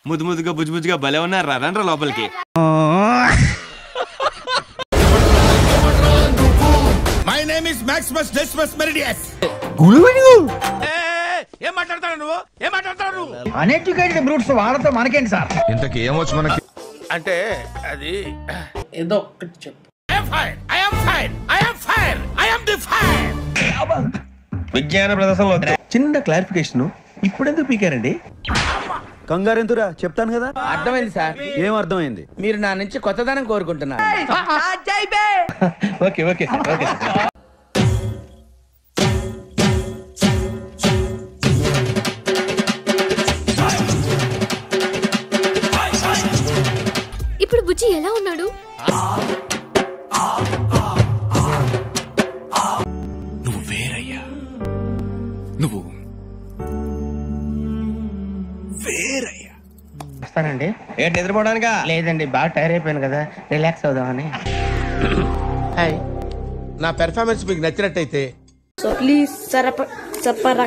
ముద్దు ముద్దుగా బుజ్జు బుజ్జుగా భలే ఉన్నారు. రండ్రా లోపలికి. My name is Maximus Decimus Meridius. ఏం మాట్లాడతాడు నువ్వు? ఏం మాట్లాడతాడు నువ్వు? అన్ఎడ్యుకేటెడ్ బ్రూట్స్ వాళ్ళతో మనకేంటి సార్? ఇంతకీ ఏమొచ్చు మనకి? అంటే అది ఏదో ఒక్కటి చెప్పు. విజ్ఞాన ప్రదర్శనలో చిన్న క్లారిఫికేషన్. ఇప్పుడెందుకు పీకారండి? కంగారెందురా చెప్తాను కదా. అర్థమైంది సార్. ఏం అర్థమైంది? మీరు నా నుంచి కొత్తదనం కోరుకుంటున్నారు. Okay okay okay. ఇప్పుడు బుజ్జి ఎలా ఉన్నాడు? నువ్వు వేరయ్యా. నువ్వు వేరయ్యా. వస్తానండి. ఏంటి నిద్రపోవడానికా? లేదండి, బాగా టైర్ అయిపోయాను కదా, రిలాక్స్ అవుదామని. హాయ్, నా పెర్ఫార్మెన్స్ మీకు నచ్చినట్టయితే సో ప్లీజ్ సరపకరా